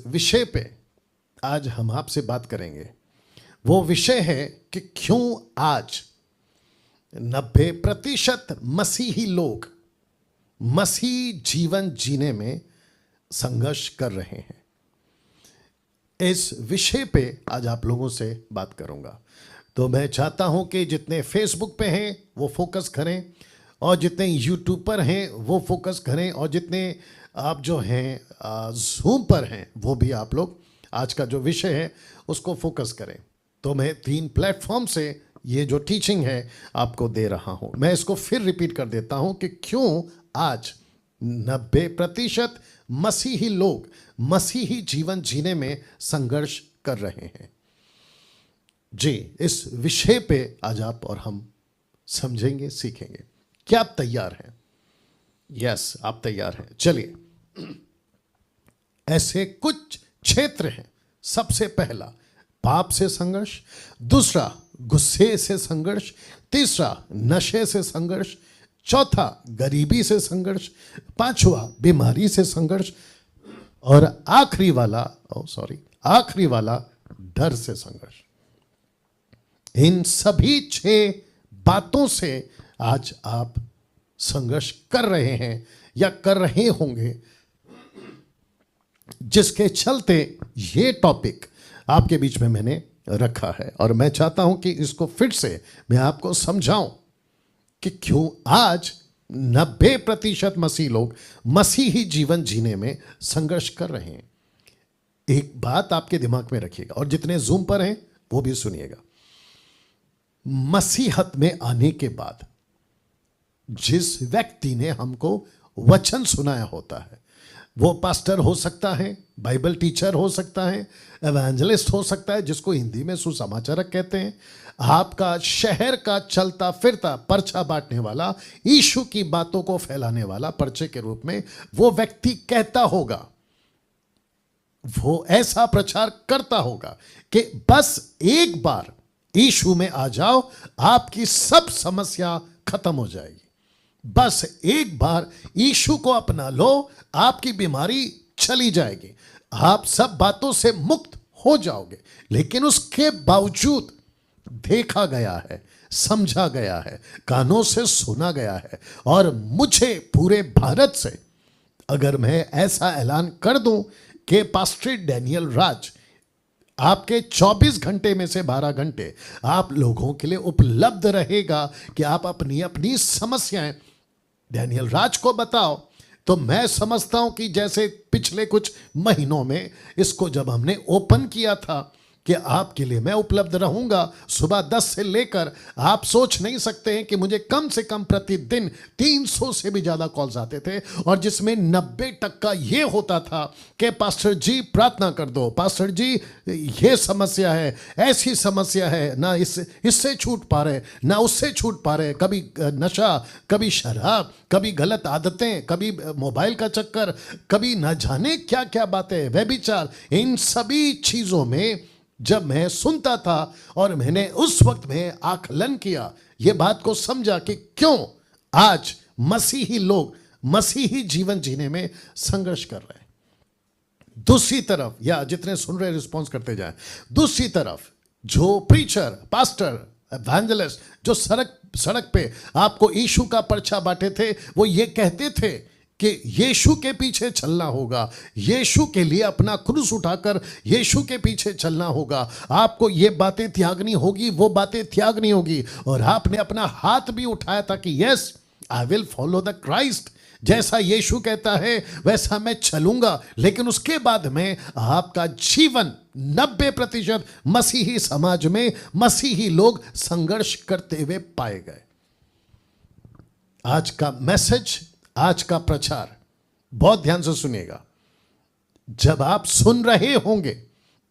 विषय पे आज हम आपसे बात करेंगे। वो विषय है कि क्यों आज 90% मसीही लोग मसीह जीवन जीने में संघर्ष कर रहे हैं। इस विषय पे आज आप लोगों से बात करूंगा। तो मैं चाहता हूं कि जितने फेसबुक पे हैं वो फोकस करें, और जितने यूट्यूब पर हैं वो फोकस करें, और जितने आप जो हैं जूम पर हैं वो भी आप लोग आज का जो विषय है उसको फोकस करें। तो मैं 3 प्लेटफॉर्म से ये जो टीचिंग है आपको दे रहा हूं। मैं इसको फिर रिपीट कर देता हूं कि क्यों आज 90% मसीही लोग मसीही जीवन जीने में संघर्ष कर रहे हैं। जी, इस विषय पे आज आप और हम समझेंगे, सीखेंगे। क्या आप तैयार हैं? यस, आप तैयार हैं। चलिए, ऐसे कुछ क्षेत्र हैं। सबसे पहला पाप से संघर्ष, दूसरा गुस्से से संघर्ष, तीसरा नशे से संघर्ष, चौथा गरीबी से संघर्ष, पांचवा बीमारी से संघर्ष, और आखिरी वाला डर से संघर्ष। इन सभी 6 बातों से आज आप संघर्ष कर रहे हैं या कर रहे होंगे, जिसके चलते ये टॉपिक आपके बीच में मैंने रखा है। और मैं चाहता हूं कि इसको फिर से मैं आपको समझाऊं कि क्यों आज 90% मसीह लोग मसीही जीवन जीने में संघर्ष कर रहे हैं। एक बात आपके दिमाग में रखिएगा, और जितने जूम पर हैं वो भी सुनिएगा। मसीहत में आने के बाद जिस व्यक्ति ने हमको वचन सुनाया होता है, वो पास्टर हो सकता है, बाइबल टीचर हो सकता है, एवेंजलिस्ट हो सकता है, जिसको हिंदी में सुसमाचारक कहते हैं, आपका शहर का चलता फिरता पर्चा बांटने वाला, यीशु की बातों को फैलाने वाला पर्चे के रूप में वो व्यक्ति कहता होगा, वो ऐसा प्रचार करता होगा कि बस एक बार यीशु में आ जाओ, आपकी सब समस्या खत्म हो जाएगी। बस एक बार यीशु को अपना लो, आपकी बीमारी चली जाएगी, आप सब बातों से मुक्त हो जाओगे। लेकिन उसके बावजूद देखा गया है, समझा गया है, कानों से सुना गया है, और मुझे पूरे भारत से अगर मैं ऐसा ऐलान कर दूं कि पास्टर डैनियल राज आपके 24 घंटे में से 12 घंटे आप लोगों के लिए उपलब्ध रहेगा कि आप अपनी अपनी समस्याएं डैनियल राज को बताओ, तो मैं समझता हूं कि जैसे पिछले कुछ महीनों में इसको जब हमने ओपन किया था कि आपके लिए मैं उपलब्ध रहूंगा सुबह 10 से लेकर, आप सोच नहीं सकते हैं कि मुझे कम से कम प्रतिदिन 300 से भी ज्यादा कॉल्स आते थे, और जिसमें 90% ये होता था कि पास्टर जी प्रार्थना कर दो, पास्टर जी ये समस्या है, ऐसी समस्या है, ना इससे छूट पा रहे, ना उससे छूट पा रहे, कभी नशा, कभी शराब, कभी गलत आदतें, कभी मोबाइल का चक्कर, कभी ना जाने क्या क्या बातें, व्यभिचार। इन सभी चीजों में जब मैं सुनता था और मैंने उस वक्त में आकलन किया, ये बात को समझा कि क्यों आज मसीही लोग मसीही जीवन जीने में संघर्ष कर रहे हैं। दूसरी तरफ, या जितने सुन रहे रिस्पॉन्स करते जाएं, दूसरी तरफ जो प्रीचर, पास्टर, एवेंजलिस्ट जो सड़क पे आपको यीशु का पर्चा बांटे थे, वो ये कहते थे कि यीशु के पीछे चलना होगा, यीशु के लिए अपना क्रूस उठाकर यीशु के पीछे चलना होगा, आपको ये बातें त्यागनी होगी, वो बातें त्यागनी होगी। और आपने अपना हाथ भी उठाया था कि yes, I will follow the Christ, जैसा यीशु कहता है वैसा मैं चलूंगा। लेकिन उसके बाद में आपका जीवन 90% मसीही समाज में मसीही लोग संघर्ष करते हुए पाए गए। आज का मैसेज, आज का प्रचार बहुत ध्यान से सुनिएगा। जब आप सुन रहे होंगे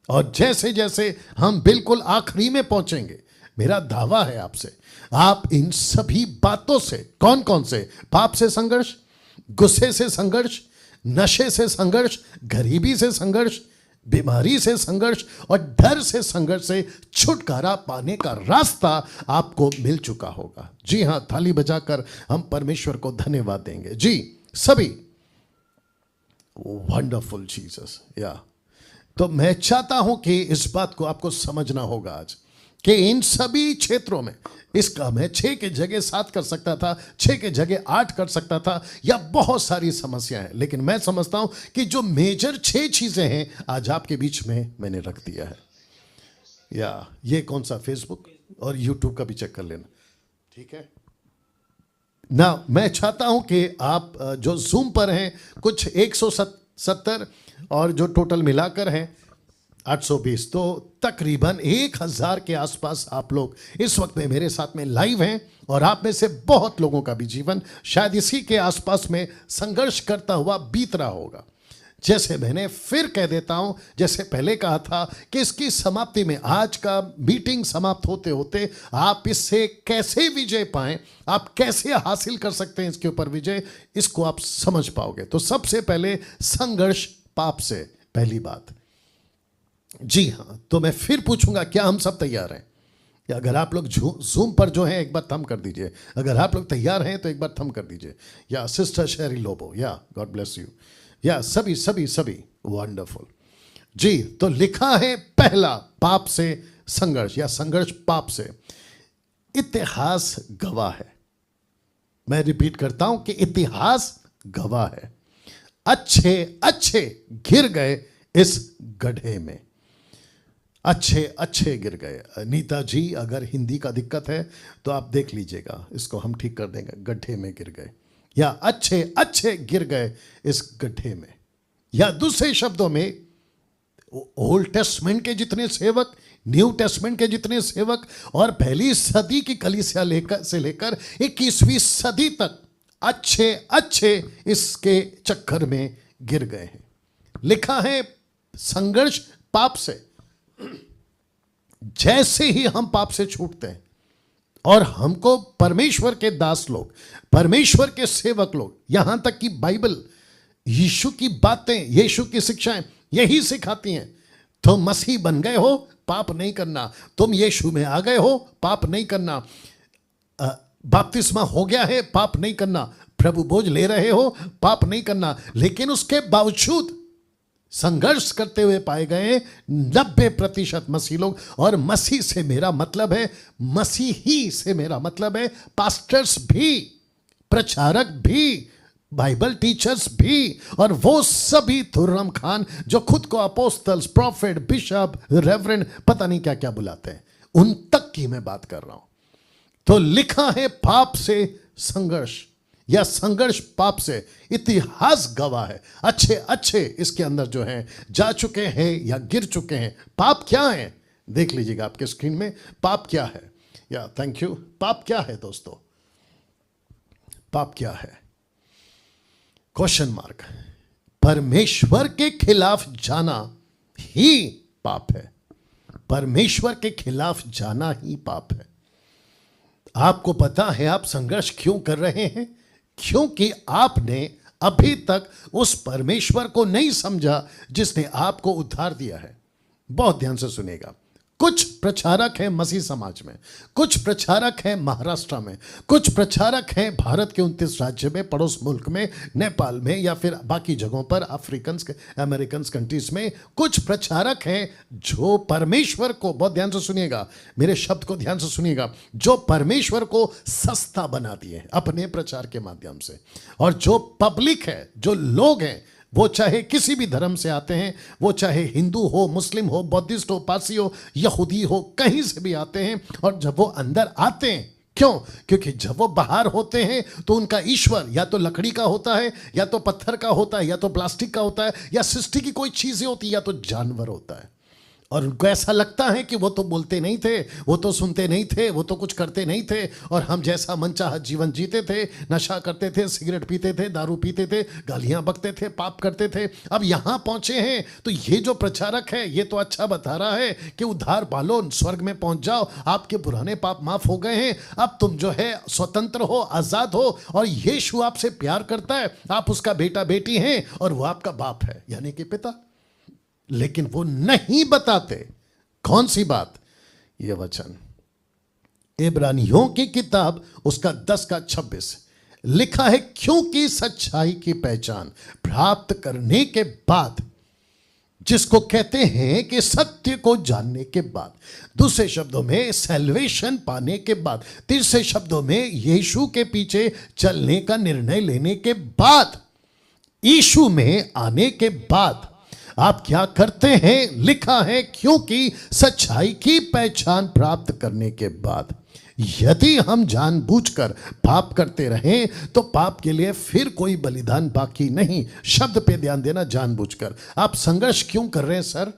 और जैसे जैसे हम बिल्कुल आखिरी में पहुंचेंगे, मेरा दावा है आपसे, आप इन सभी बातों से, कौन कौन से, पाप से संघर्ष, गुस्से से संघर्ष, नशे से संघर्ष, गरीबी से संघर्ष, बीमारी से संघर्ष और डर से संघर्ष से छुटकारा पाने का रास्ता आपको मिल चुका होगा। जी हां, थाली बजाकर हम परमेश्वर को धन्यवाद देंगे। जी सभी, वंडरफुल जीसस। या तो मैं चाहता हूं कि इस बात को आपको समझना होगा आज कि इन सभी क्षेत्रों में इसका मैं 6 के जगह 7 कर सकता था, 6 के जगह 8 कर सकता था, या बहुत सारी समस्याएं हैं, लेकिन मैं समझता हूं कि जो मेजर 6 चीजें हैं आज आपके बीच में मैंने रख दिया है। या ये कौन सा फेसबुक और यूट्यूब का भी चेक कर लेना, ठीक है ना। मैं चाहता हूं कि आप जो जूम पर हैं कुछ 170 और जो टोटल मिलाकर हैं 820, तो तकरीबन 1000 के आसपास आप लोग इस वक्त में मेरे साथ में लाइव हैं। और आप में से बहुत लोगों का भी जीवन शायद इसी के आसपास में संघर्ष करता हुआ बीत रहा होगा। जैसे मैंने फिर कह देता हूं, जैसे पहले कहा था कि इसकी समाप्ति में, आज का मीटिंग समाप्त होते होते आप इससे कैसे विजय पाएं, आप कैसे हासिल कर सकते हैं इसके ऊपर विजय, इसको आप समझ पाओगे। तो सबसे पहले संघर्ष पाप से, पहली बात। जी हाँ, तो मैं फिर पूछूंगा क्या हम सब तैयार हैं? या अगर आप लोग जूम पर जो हैं एक बार थम कर दीजिए, अगर आप लोग तैयार हैं तो एक बार थम कर दीजिए। या सिस्टर शेरी लोबो, या गॉड ब्लेस यू, या सभी सभी सभी वंडरफुल। जी, तो लिखा है पहला, पाप से संघर्ष या संघर्ष पाप से। इतिहास गवाह है, मैं रिपीट करता हूं कि इतिहास गवाह है, अच्छे अच्छे गिर गए इस गड्ढे में, अच्छे अच्छे गिर गए। नीता जी, अगर हिंदी का दिक्कत है तो आप देख लीजिएगा, इसको हम ठीक कर देंगे, गड्ढे में गिर गए, या अच्छे अच्छे गिर गए इस गड्ढे में। या दूसरे शब्दों में, ओल्ड टेस्टमेंट के जितने सेवक, न्यू टेस्टमेंट के जितने सेवक और पहली सदी की कलीसिया से लेकर 21वीं सदी तक अच्छे अच्छे इसके चक्कर में गिर गए हैं। लिखा है संघर्ष पाप से। जैसे ही हम पाप से छूटते हैं और हमको परमेश्वर के दास लोग, परमेश्वर के सेवक लोग, यहां तक कि बाइबल, यीशु की बातें, यीशु की शिक्षाएं यही सिखाती हैं, तुम मसीह बन गए हो, पाप नहीं करना, तुम यीशु में आ गए हो, पाप नहीं करना, बपतिस्मा हो गया है, पाप नहीं करना, प्रभु बोझ ले रहे हो, पाप नहीं करना। लेकिन उसके बावजूद संघर्ष करते हुए पाए गए 90% मसीह लोग। और मसीह से मेरा मतलब है, मसीही से मेरा मतलब है पास्टर्स भी, प्रचारक भी, बाइबल टीचर्स भी, और वो सभी तुर्रम खान जो खुद को अपोस्टल्स, प्रॉफिट, बिशप, रेवरेंड, पता नहीं क्या क्या बुलाते हैं, उन तक की मैं बात कर रहा हूं। तो लिखा है पाप से संघर्ष या संघर्ष पाप से। इतिहास गवाह है, अच्छे अच्छे इसके अंदर जो हैं जा चुके हैं या गिर चुके हैं। पाप क्या है देख लीजिएगा आपके स्क्रीन में, पाप क्या है। या थैंक यू। पाप क्या है दोस्तों? पाप क्या है? Question mark. परमेश्वर के खिलाफ जाना ही पाप है, परमेश्वर के खिलाफ जाना ही पाप है। आपको पता है आप संघर्ष क्यों कर रहे हैं? क्योंकि आपने अभी तक उस परमेश्वर को नहीं समझा जिसने आपको उद्धार दिया है। बहुत ध्यान से सुनिएगा। कुछ प्रचारक हैं मसीह समाज में, कुछ प्रचारक हैं महाराष्ट्र में, कुछ प्रचारक हैं भारत के 29 राज्य में, पड़ोस मुल्क में, नेपाल में, या फिर बाकी जगहों पर, अफ्रीकन, अमेरिकन कंट्रीज में। कुछ प्रचारक हैं जो परमेश्वर को, बहुत ध्यान से सुनिएगा, मेरे शब्द को ध्यान से सुनिएगा, जो परमेश्वर को सस्ता बना दिए हैं अपने प्रचार के माध्यम से। और जो पब्लिक है, जो लोग हैं, वो चाहे किसी भी धर्म से आते हैं, वो चाहे हिंदू हो, मुस्लिम हो, बौद्धिस्ट हो, पारसी हो, यहूदी हो, कहीं से भी आते हैं। और जब वो अंदर आते हैं, क्यों? क्योंकि जब वो बाहर होते हैं तो उनका ईश्वर या तो लकड़ी का होता है, या तो पत्थर का होता है, या तो प्लास्टिक का होता है, या सृष्टि की कोई चीजें होती है, या तो जानवर होता है। और उनको ऐसा लगता है कि वो तो बोलते नहीं थे, वो तो सुनते नहीं थे, वो तो कुछ करते नहीं थे, और हम जैसा मनचाहा जीवन जीते थे, नशा करते थे, सिगरेट पीते थे, दारू पीते थे, गालियां बकते थे, पाप करते थे। अब यहां पहुंचे हैं तो ये जो प्रचारक है ये तो अच्छा बता रहा है कि उद्धार पालो, स्वर्ग में पहुंच जाओ, आपके पुराने पाप माफ हो गए हैं, अब तुम जो है स्वतंत्र हो, आजाद हो, और यीशु आपसे प्यार करता है, आप उसका बेटा बेटी हैं, और वो आपका बाप है, यानी कि पिता। लेकिन वो नहीं बताते कौन सी बात? ये वचन इब्रानियों की किताब उसका 10:26 लिखा है, क्योंकि सच्चाई की पहचान प्राप्त करने के बाद जिसको कहते हैं कि सत्य को जानने के बाद, दूसरे शब्दों में सैल्वेशन पाने के बाद, तीसरे शब्दों में यीशु के पीछे चलने का निर्णय लेने के बाद, यीशु में आने के बाद आप क्या करते हैं? लिखा है क्योंकि सच्चाई की पहचान प्राप्त करने के बाद। यदि हम जानबूझकर पाप करते रहें तो पाप के लिए फिर कोई बलिदान बाकी नहीं। शब्द पे ध्यान देना, जानबूझकर। आप संघर्ष क्यों कर रहे हैं सर?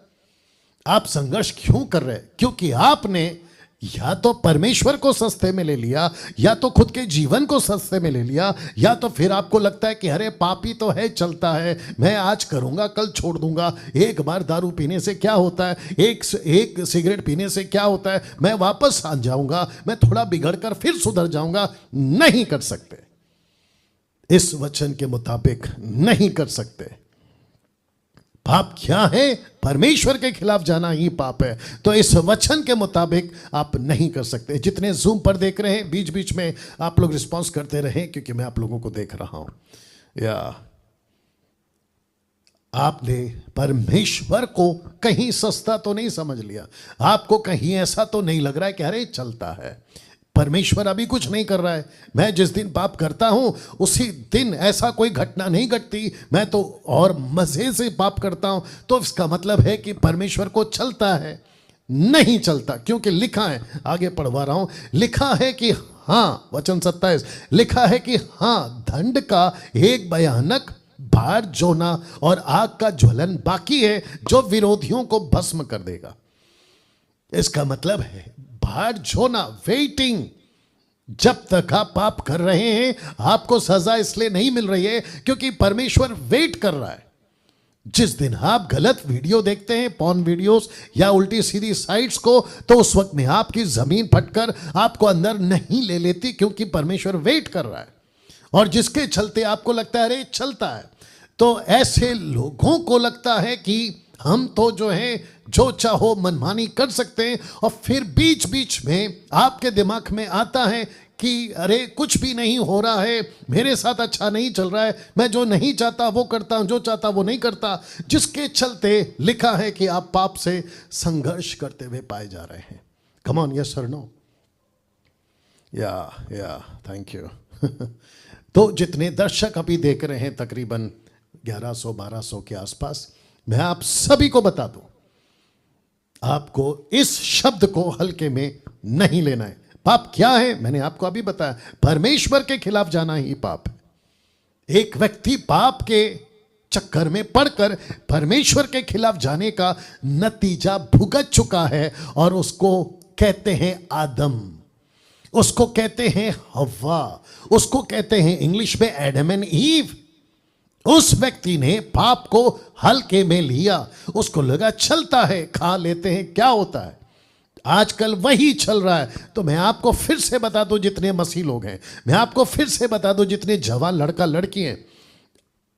आप संघर्ष क्यों कर रहे हैं? क्योंकि आपने या तो परमेश्वर को सस्ते में ले लिया, या तो खुद के जीवन को सस्ते में ले लिया, या तो फिर आपको लगता है कि अरे पापी तो है, चलता है, मैं आज करूंगा कल छोड़ दूंगा, एक बार दारू पीने से क्या होता है, एक सिगरेट पीने से क्या होता है, मैं वापस आ जाऊंगा, मैं थोड़ा बिगड़ कर फिर सुधर जाऊंगा। नहीं कर सकते, इस वचन के मुताबिक नहीं कर सकते। पाप क्या है? परमेश्वर के खिलाफ जाना ही पाप है। तो इस वचन के मुताबिक आप नहीं कर सकते। जितने जूम पर देख रहे हैं, बीच बीच में आप लोग रिस्पांस करते रहें, क्योंकि मैं आप लोगों को देख रहा हूं। या आपने परमेश्वर को कहीं सस्ता तो नहीं समझ लिया? आपको कहीं ऐसा तो नहीं लग रहा है कि अरे चलता है, परमेश्वर अभी कुछ नहीं कर रहा है, मैं जिस दिन पाप करता हूं उसी दिन ऐसा कोई घटना नहीं घटती, मैं तो और मजे से पाप करता हूं, तो इसका मतलब है कि परमेश्वर को चलता है? नहीं चलता, क्योंकि लिखा है, आगे पढ़वा रहा हूं, लिखा है कि हाँ, वचन 27, लिखा है कि हाँ, दंड का एक भयानक भार जोना और आग का ज्वलन बाकी है जो विरोधियों को भस्म कर देगा। इसका मतलब है भार जोना, वेटिंग। जब तक आप पाप कर रहे हैं आपको सजा इसलिए नहीं मिल रही है क्योंकि परमेश्वर वेट कर रहा है। जिस दिन आप गलत वीडियो देखते हैं, पॉर्न वीडियोस या उल्टी सीधी साइट्स को, तो उस वक्त में आपकी जमीन फटकर आपको अंदर नहीं ले लेती, क्योंकि परमेश्वर वेट कर रहा है। और जिसके चलते आपको लगता है अरे चलता है, तो ऐसे लोगों को लगता है कि हम तो जो है जो चाहो मनमानी कर सकते हैं, और फिर बीच बीच में आपके दिमाग में आता है कि अरे कुछ भी नहीं हो रहा है, मेरे साथ अच्छा नहीं चल रहा है, मैं जो नहीं चाहता वो करता हूं, जो चाहता वो नहीं करता, जिसके चलते लिखा है कि आप पाप से संघर्ष करते हुए पाए जा रहे हैं। कम ऑन, यस और नो? या थैंक यू। तो जितने दर्शक अभी देख रहे हैं, तकरीबन 1100-1200 के आसपास, मैं आप सभी को बता दूं, आपको इस शब्द को हल्के में नहीं लेना है। पाप क्या है? मैंने आपको अभी बताया, परमेश्वर के खिलाफ जाना ही पाप है। एक व्यक्ति पाप के चक्कर में पड़कर परमेश्वर के खिलाफ जाने का नतीजा भुगत चुका है, और उसको कहते हैं आदम, उसको कहते हैं हव्वा, उसको कहते हैं इंग्लिश में एडम एंड ईव। उस व्यक्ति ने पाप को हल्के में लिया, उसको लगा चलता है, खा लेते हैं, क्या होता है। आजकल वही चल रहा है। तो मैं आपको फिर से बता दूं, जितने मसीह लोग हैं, मैं आपको फिर से बता दूं, जितने जवान लड़का लड़की हैं,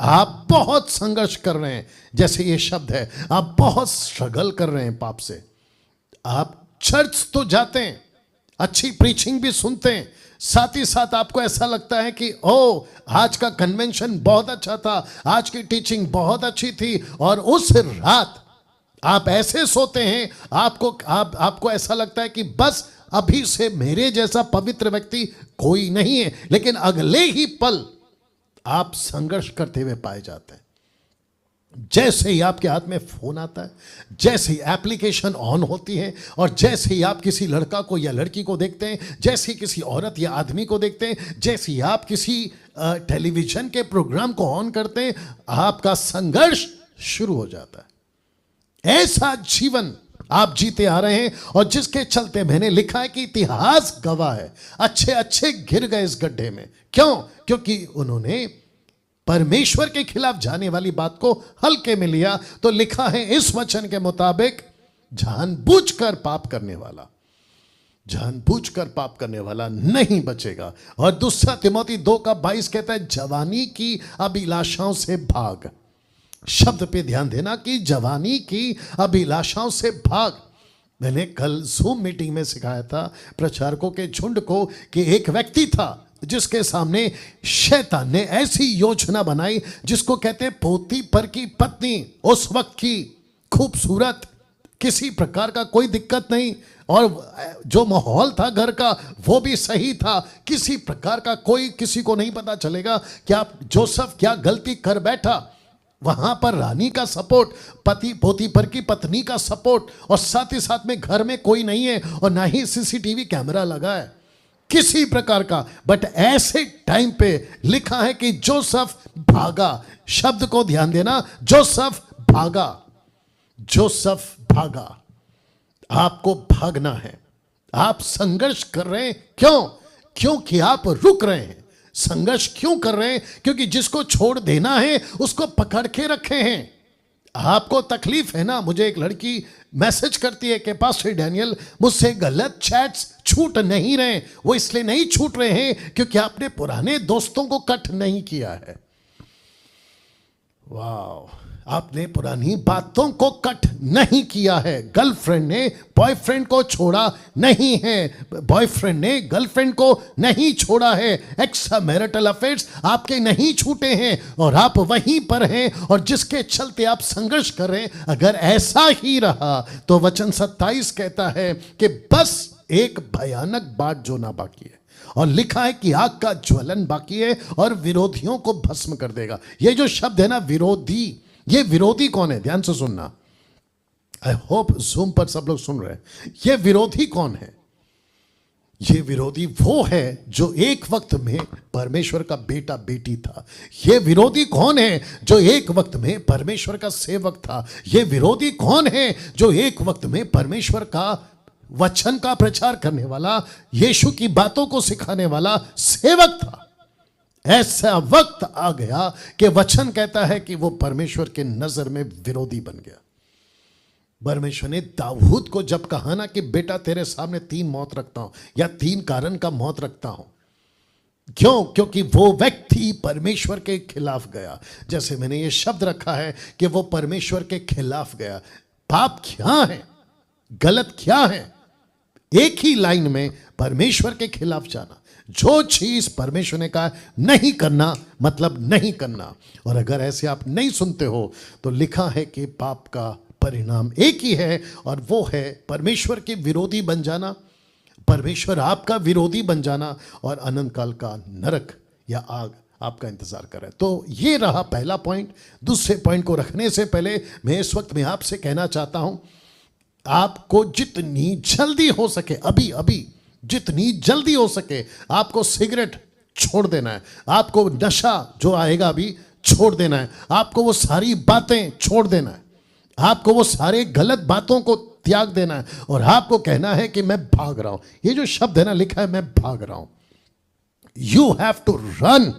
आप बहुत संघर्ष कर रहे हैं, जैसे ये शब्द है, आप बहुत स्ट्रगल कर रहे हैं पाप से। आप चर्च तो जाते हैं, अच्छी प्रीचिंग भी सुनते हैं, साथ ही साथ आपको ऐसा लगता है कि ओ, आज का कन्वेंशन बहुत अच्छा था, आज की टीचिंग बहुत अच्छी थी, और उस रात आप ऐसे सोते हैं, आपको ऐसा लगता है कि बस अभी से मेरे जैसा पवित्र व्यक्ति कोई नहीं है, लेकिन अगले ही पल आप संघर्ष करते हुए पाए जाते हैं। जैसे ही आपके हाथ में फोन आता है, जैसे ही एप्लीकेशन ऑन होती है, और जैसे ही आप किसी लड़का को या लड़की को देखते हैं, जैसे ही किसी औरत या आदमी को देखते हैं, जैसे ही आप किसी टेलीविजन के प्रोग्राम को ऑन करते हैं, आपका संघर्ष शुरू हो जाता है। ऐसा जीवन आप जीते आ रहे हैं, और जिसके चलते मैंने लिखा है कि इतिहास गवाह है, अच्छे अच्छे गिर गए इस गड्ढे में। क्यों? क्योंकि उन्होंने परमेश्वर के खिलाफ जाने वाली बात को हल्के में लिया। तो लिखा है इस वचन के मुताबिक, जानबूझकर पाप करने वाला नहीं बचेगा। और दूसरा तिमोथी 2:22 कहता है, जवानी की अभिलाषाओं से भाग। शब्द पे ध्यान देना कि जवानी की अभिलाषाओं से भाग। मैंने कल जूम मीटिंग में सिखाया था प्रचारकों के झुंड को कि एक व्यक्ति था जिसके सामने शैतान ने ऐसी योजना बनाई जिसको कहते हैं पोतीपर की पत्नी, उस वक्त की खूबसूरत, किसी प्रकार का कोई दिक्कत नहीं, और जो माहौल था घर का वो भी सही था, किसी प्रकार का कोई किसी को नहीं पता चलेगा कि आप जोसेफ क्या गलती कर बैठा। वहां पर रानी का सपोर्ट, पति पोतीपर की पत्नी का सपोर्ट, और साथ ही साथ में घर में कोई नहीं है और ना ही सीसीटीवी कैमरा लगा है किसी प्रकार का। बट ऐसे टाइम पे लिखा है कि जोसेफ भागा। शब्द को ध्यान देना, जोसेफ भागा, जोसेफ भागा। आपको भागना है। आप संघर्ष कर रहे हैं, क्यों? क्योंकि आप रुक रहे हैं। संघर्ष क्यों कर रहे हैं? क्योंकि जिसको छोड़ देना है उसको पकड़ के रखे हैं। आपको तकलीफ है ना। मुझे एक लड़की मैसेज करती है कि पास्टर डैनियल, मुझसे गलत चैट्स छूट नहीं रहे। वो इसलिए नहीं छूट रहे हैं क्योंकि आपने पुराने दोस्तों को कट नहीं किया है। वाह, आपने पुरानी बातों को कट नहीं किया है। गर्लफ्रेंड ने बॉयफ्रेंड को छोड़ा नहीं है, बॉयफ्रेंड ने गर्लफ्रेंड को नहीं छोड़ा है। एक्स्ट्रा मैरिटल अफेयर्स आपके नहीं छूटे हैं और आप वहीं पर हैं, और जिसके चलते आप संघर्ष कर रहे हैं। अगर ऐसा ही रहा तो वचन 27 कहता है कि बस एक भयानक बात जो ना बाकी है, और लिखा है कि आग का ज्वलन बाकी है और विरोधियों को भस्म कर देगा। ये जो शब्द है ना विरोधी, ये विरोधी कौन है? ध्यान से सुनना। आई होप जूम पर सब लोग सुन रहे हैं। ये विरोधी कौन है? ये विरोधी वो है जो एक वक्त में परमेश्वर का बेटा बेटी था। ये विरोधी कौन है? जो एक वक्त में परमेश्वर का सेवक था। ये विरोधी कौन है? जो एक वक्त में परमेश्वर का वचन का प्रचार करने वाला, यीशु की बातों को सिखाने वाला सेवक था। ऐसा वक्त आ गया कि वचन कहता है कि वो परमेश्वर के नजर में विरोधी बन गया। परमेश्वर ने दाऊद को जब कहा ना कि बेटा तेरे सामने 3 मौत रखता हूं, या 3 कारण का मौत रखता हूं। क्यों? क्योंकि वो व्यक्ति परमेश्वर के खिलाफ गया। जैसे मैंने ये शब्द रखा है कि वो परमेश्वर के खिलाफ गया। पाप क्या है, गलत क्या है? एक ही लाइन में परमेश्वर के खिलाफ जाना। जो चीज परमेश्वर ने कहा नहीं करना, मतलब नहीं करना। और अगर ऐसे आप नहीं सुनते हो तो लिखा है कि पाप का परिणाम एक ही है, और वो है परमेश्वर के विरोधी बन जाना, परमेश्वर आपका विरोधी बन जाना, और अनंत काल का नरक या आग आपका इंतजार कर रहा है। तो ये रहा पहला पॉइंट। दूसरे पॉइंट को रखने से पहले मैं इस वक्त में आपसे कहना चाहता हूं, आपको जितनी जल्दी हो सके, अभी जितनी जल्दी हो सके आपको सिगरेट छोड़ देना है। आपको नशा जो आएगा अभी छोड़ देना है। आपको वो सारी बातें छोड़ देना है। आपको वो सारे गलत बातों को त्याग देना है, और आपको कहना है कि मैं भाग रहा हूं। ये जो शब्द है ना, लिखा है मैं भाग रहा हूं। You have to run.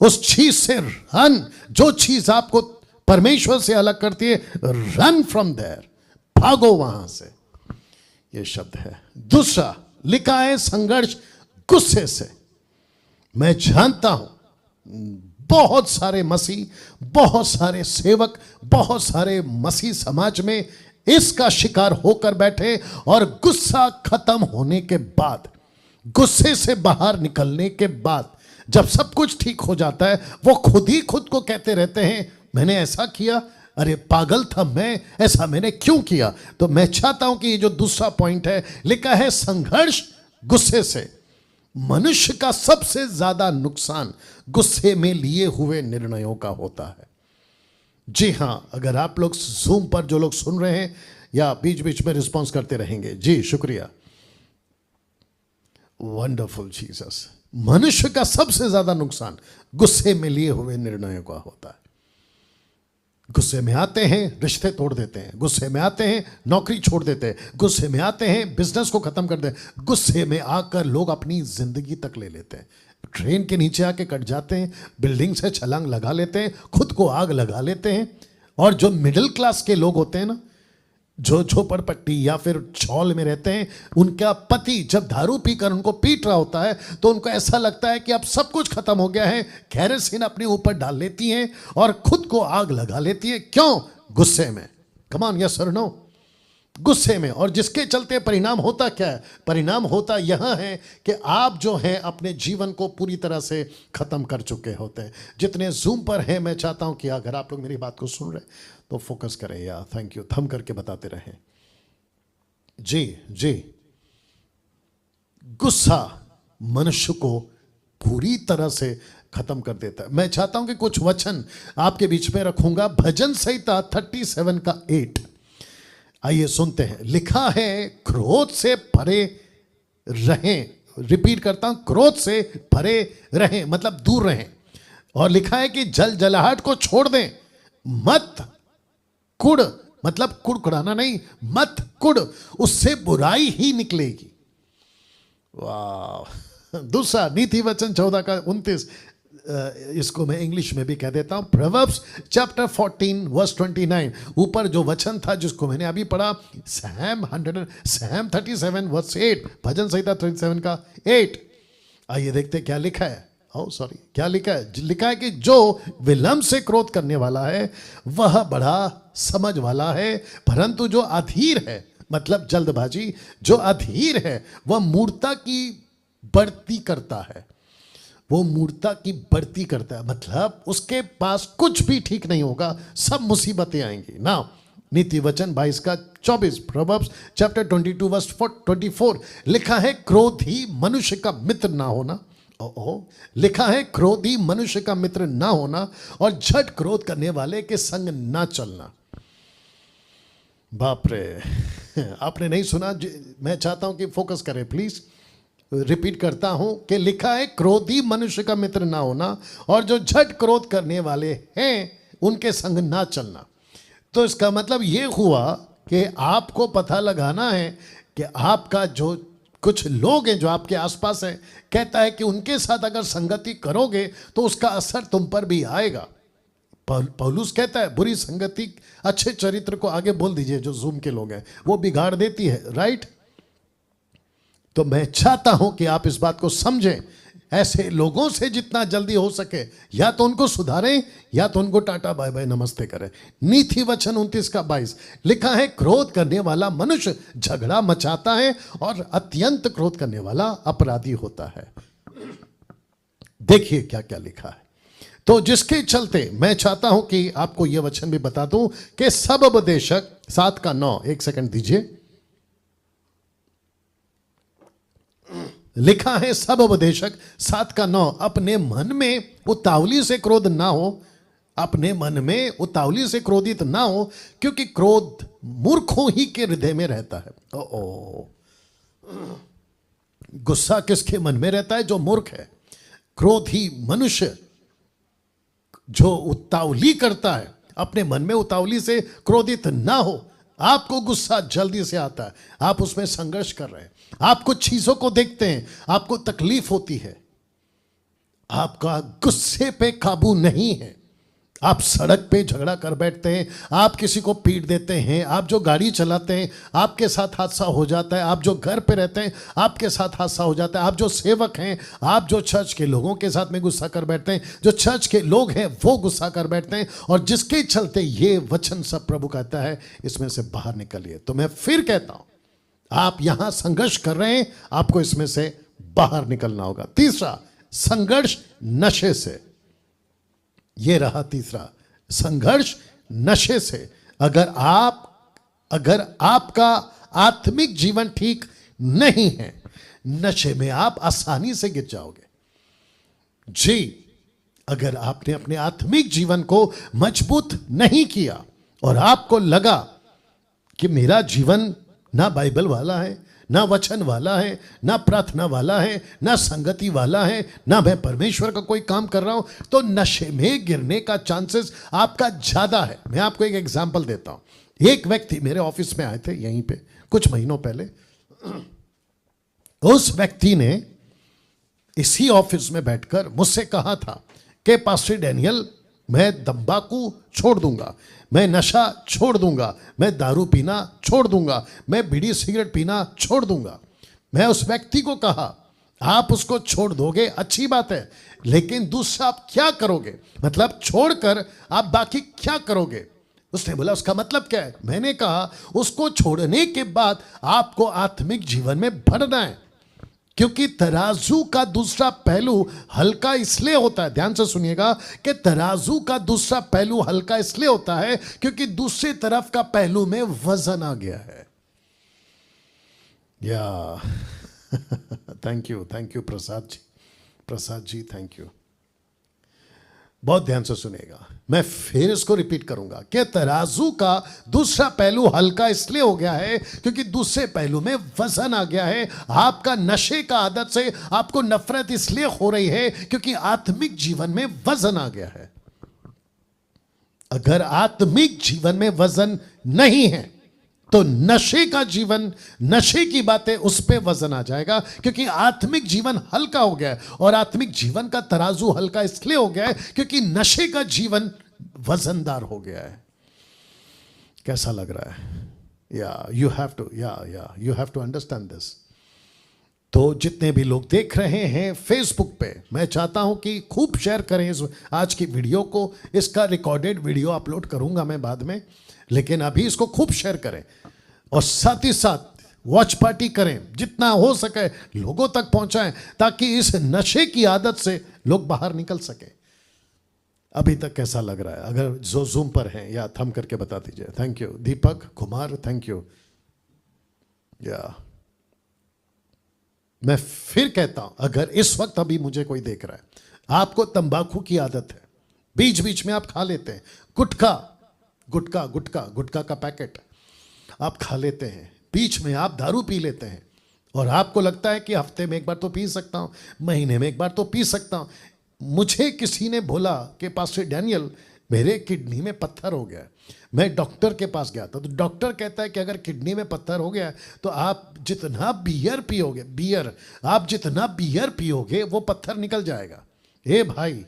उस चीज से रन, जो चीज आपको परमेश्वर से अलग करती है, रन फ्रॉम देयर, भागो वहां से। ये शब्द है। दूसरा लिखा है संघर्ष गुस्से से। मैं जानता हूं बहुत सारे मसीह, बहुत सारे सेवक, बहुत सारे मसीह समाज में इसका शिकार होकर बैठे, और गुस्सा खत्म होने के बाद, गुस्से से बाहर निकलने के बाद, जब सब कुछ ठीक हो जाता है, वो खुद ही खुद को कहते रहते हैं मैंने ऐसा किया, अरे पागल था मैं, ऐसा मैंने क्यों किया। तो मैं चाहता हूं कि ये जो दूसरा पॉइंट है, लिखा है संघर्ष गुस्से से। मनुष्य का सबसे ज्यादा नुकसान गुस्से में लिए हुए निर्णयों का होता है। जी हां, अगर आप लोग जूम पर जो लोग सुन रहे हैं या बीच बीच में रिस्पॉन्स करते रहेंगे, जी शुक्रिया, वंडरफुल जीसस। मनुष्य का सबसे ज्यादा नुकसान गुस्से में लिए हुए निर्णयों का होता है। गुस्से में आते हैं रिश्ते तोड़ देते हैं, गुस्से में आते हैं नौकरी छोड़ देते हैं, गुस्से में आते हैं बिजनेस को खत्म कर देते हैं, गुस्से में आकर लोग अपनी जिंदगी तक ले लेते हैं। ट्रेन के नीचे आके कट जाते हैं, बिल्डिंग से छलांग लगा लेते हैं, खुद को आग लगा लेते हैं। और जो मिडिल क्लास के लोग होते हैं ना, जो झोपड़पट्टी या फिर चौल में रहते हैं, उनका पति जब दारू पीकर उनको पीट रहा होता है तो उनको ऐसा लगता है कि अब सब कुछ खत्म हो गया है, केरोसिन अपने ऊपर डाल लेती हैं और खुद को आग लगा लेती है। क्यों? गुस्से में। कम ऑन, यस और नो? गुस्से में। और जिसके चलते परिणाम होता क्या है? परिणाम होता यह है कि आप जो है अपने जीवन को पूरी तरह से खत्म कर चुके होते हैं। जितने जूम पर हैं, मैं चाहता हूं कि अगर आप लोग मेरी बात को सुन रहे तो फोकस करें यार। थैंक यू, थम करके बताते रहें। जी जी, गुस्सा मनुष्य को पूरी तरह से खत्म कर देता है। मैं चाहता हूं कि कुछ वचन आपके बीच में रखूंगा। भजन संहिता 37 का 8, आइए सुनते हैं। लिखा है, क्रोध से परे रहें। रिपीट करता हूं, क्रोध से परे रहें मतलब दूर रहें। और लिखा है कि जल जलाहट को छोड़ दें, मत कुड़ मतलब कुड़कुड़ाना नहीं, मत कुड़, उससे बुराई ही निकलेगी। वाह। दूसरा नीति वचन 14 का 29, इसको मैं इंग्लिश में भी कह देता हूं। प्रोवर्ब्स चैप्टर 14 वर्स 29, ऊपर जो वचन था जिसको मैंने अभी पढ़ा, सैम 37 वर्स 8, भजन संहिता 37 का 8। आइए देखते क्या लिखा है। क्या लिखा है? लिखा है कि जो विलंब से क्रोध करने वाला है वह बड़ा समझ वाला है, परंतु जो अधीर है मतलब जल्दबाजी, जो अधीर है वह मूर्खता की बढ़ती करता है। वो मूर्खता की बढ़ती करता है मतलब उसके पास कुछ भी ठीक नहीं होगा, सब मुसीबतें आएंगी ना। नीति वचन 22 का 24, प्रोवर्ब्स चैप्टर 22 वर्स 24, लिखा है क्रोधी मनुष्य का मित्र ना होना। लिखा है क्रोधी मनुष्य का मित्र ना होना और झट क्रोध करने वाले के संग ना चलना। बाप रे, आपने नहीं सुना? मैं चाहता हूं कि फोकस करें प्लीज। रिपीट करता हूं कि लिखा है क्रोधी मनुष्य का मित्र ना होना और जो झट क्रोध करने वाले हैं उनके संग ना चलना। तो इसका मतलब यह हुआ कि आपको पता लगाना है कि आपका जो कुछ लोग हैं जो आपके आसपास हैं, कहता है कि उनके साथ अगर संगति करोगे तो उसका असर तुम पर भी आएगा। पौलुस कहता है बुरी संगति अच्छे चरित्र को आगे बोल दीजिए, जो जूम के लोग हैं, वो बिगाड़ देती है, राइट। तो मैं चाहता हूं कि आप इस बात को समझें। ऐसे लोगों से जितना जल्दी हो सके या तो उनको सुधारें या तो उनको टाटा बाय बाय नमस्ते करें। नीति वचन 29 का 22, लिखा है क्रोध करने वाला मनुष्य झगड़ा मचाता है और अत्यंत क्रोध करने वाला अपराधी होता है। देखिए क्या क्या लिखा है। तो जिसके चलते मैं चाहता हूं कि आपको यह वचन भी बता दूं कि सब उपदेशक 7 का 9, एक सेकंड दीजिए। लिखा है सब उपदेशक 7 का 9, अपने मन में उतावली से क्रोध ना हो, अपने मन में उतावली से क्रोधित ना हो, क्योंकि क्रोध मूर्खों ही के हृदय में रहता है। गुस्सा किसके मन में रहता है? जो मूर्ख है। क्रोधी मनुष्य जो उतावली करता है, अपने मन में उतावली से क्रोधित ना हो। आपको गुस्सा जल्दी से आता है, आप उसमें संघर्ष कर रहे हैं, आप कुछ चीजों को देखते हैं, आपको तकलीफ होती है, आपका गुस्से पे काबू नहीं है, आप सड़क पे झगड़ा कर बैठते हैं, आप किसी को पीट देते हैं, आप जो गाड़ी चलाते हैं आपके साथ हादसा हो जाता है, आप जो घर पे रहते हैं आपके साथ हादसा हो जाता है, आप जो सेवक हैं, आप जो चर्च के लोगों के साथ में गुस्सा कर बैठते हैं, जो चर्च के लोग हैं वो गुस्सा कर बैठते हैं, और जिसके चलते ये वचन सब प्रभु कहता है इसमें से बाहर निकलिए। तो मैं फिर कहता हूं, आप यहां संघर्ष कर रहे हैं, आपको इसमें से बाहर निकलना होगा। तीसरा, संघर्ष नशे से। ये रहा तीसरा, संघर्ष नशे से। अगर आपका आत्मिक जीवन ठीक नहीं है, नशे में आप आसानी से गिर जाओगे। जी, अगर आपने अपने आत्मिक जीवन को मजबूत नहीं किया और आपको लगा कि मेरा जीवन ना बाइबल वाला है, ना वचन वाला है, ना प्रार्थना वाला है, ना संगति वाला है, ना मैं परमेश्वर का कोई काम कर रहा हूं, तो नशे में गिरने का चांसेस आपका ज्यादा है। मैं आपको एक एग्जांपल देता हूं। एक व्यक्ति मेरे ऑफिस में आए थे यहीं पे कुछ महीनों पहले। उस व्यक्ति ने इसी ऑफिस में बैठकर मुझसे कहा था कि पास्टर डैनियल, मैं तंबाकू छोड़ दूंगा, मैं नशा छोड़ दूंगा, मैं दारू पीना छोड़ दूंगा, मैं बीड़ी सिगरेट पीना छोड़ दूंगा। मैं उस व्यक्ति को कहा, आप उसको छोड़ दोगे अच्छी बात है, लेकिन दूसरा आप क्या करोगे? मतलब छोड़कर आप बाकी क्या करोगे? उसने बोला उसका मतलब क्या है? मैंने कहा उसको छोड़ने के बाद आपको आत्मिक जीवन में बढ़ना है, क्योंकि तराजू का दूसरा पहलू हल्का इसलिए होता है, ध्यान से सुनिएगा, कि तराजू का दूसरा पहलू हल्का इसलिए होता है क्योंकि दूसरी तरफ का पहलू में वजन आ गया है। या thank you Prasad ji thank you. बहुत ध्यान से सुनेगा, मैं फिर इसको रिपीट करूंगा कि तराजू का दूसरा पहलू हल्का इसलिए हो गया है क्योंकि दूसरे पहलू में वजन आ गया है। आपका नशे का आदत से आपको नफरत इसलिए हो रही है क्योंकि आत्मिक जीवन में वजन आ गया है। अगर आत्मिक जीवन में वजन नहीं है तो नशे का जीवन, नशे की बातें, उस पे वजन आ जाएगा, क्योंकि आत्मिक जीवन हल्का हो गया है। और आत्मिक जीवन का तराजू हल्का इसलिए हो गया है क्योंकि नशे का जीवन वजनदार हो गया है। कैसा लग रहा है? You have to understand this. तो जितने भी लोग देख रहे हैं फेसबुक पे, मैं चाहता हूं कि खूब शेयर करें इस आज की वीडियो को। इसका रिकॉर्डेड वीडियो अपलोड करूंगा मैं बाद में, लेकिन अभी इसको खूब शेयर करें और साथ ही साथ वॉच पार्टी करें, जितना हो सके लोगों तक पहुंचाएं, ताकि इस नशे की आदत से लोग बाहर निकल सके। अभी तक कैसा लग रहा है? अगर जो जूम पर हैं या थम करके बता दीजिए। Thank you Deepak Kumar, thank you. मैं फिर कहता हूं, अगर इस वक्त अभी मुझे कोई देख रहा है, आपको तंबाकू की आदत है, बीच बीच में आप खा लेते हैं, गुटखा का पैकेट आप खा लेते हैं, बीच में आप दारू पी लेते हैं, और आपको लगता है कि हफ्ते में एक बार तो पी सकता हूं, महीने में एक बार तो पी सकता हूं। मुझे किसी ने बोला कि पास्टर डैनियल, मेरे किडनी में पत्थर हो गया है। मैं डॉक्टर के पास गया था, तो डॉक्टर कहता है कि अगर किडनी में पत्थर हो गया है तो आप जितना बियर पियोगे वो पत्थर निकल जाएगा। ए भाई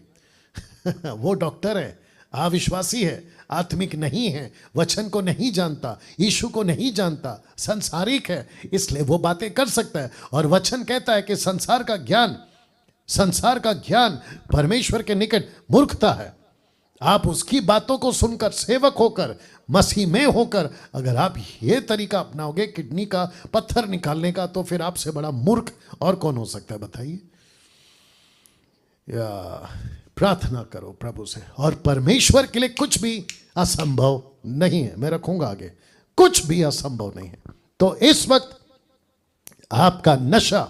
वो डॉक्टर है, अविश्वासी है, आत्मिक नहीं है, वचन को नहीं जानता, यीशु को नहीं जानता, संसारिक है, इसलिए वो बातें कर सकता है। और वचन कहता है कि संसार का ज्ञान परमेश्वर के निकट मूर्खता है। आप उसकी बातों को सुनकर, सेवक होकर, मसीह में होकर, अगर आप ये तरीका अपनाओगे किडनी का पत्थर निकालने का, तो फिर आपसे बड़ा मूर्ख और कौन हो सकता है बताइए? या प्रार्थना करो प्रभु से, और परमेश्वर के लिए कुछ भी असंभव नहीं है। मैं रखूंगा आगे, कुछ भी असंभव नहीं है। तो इस वक्त आपका नशा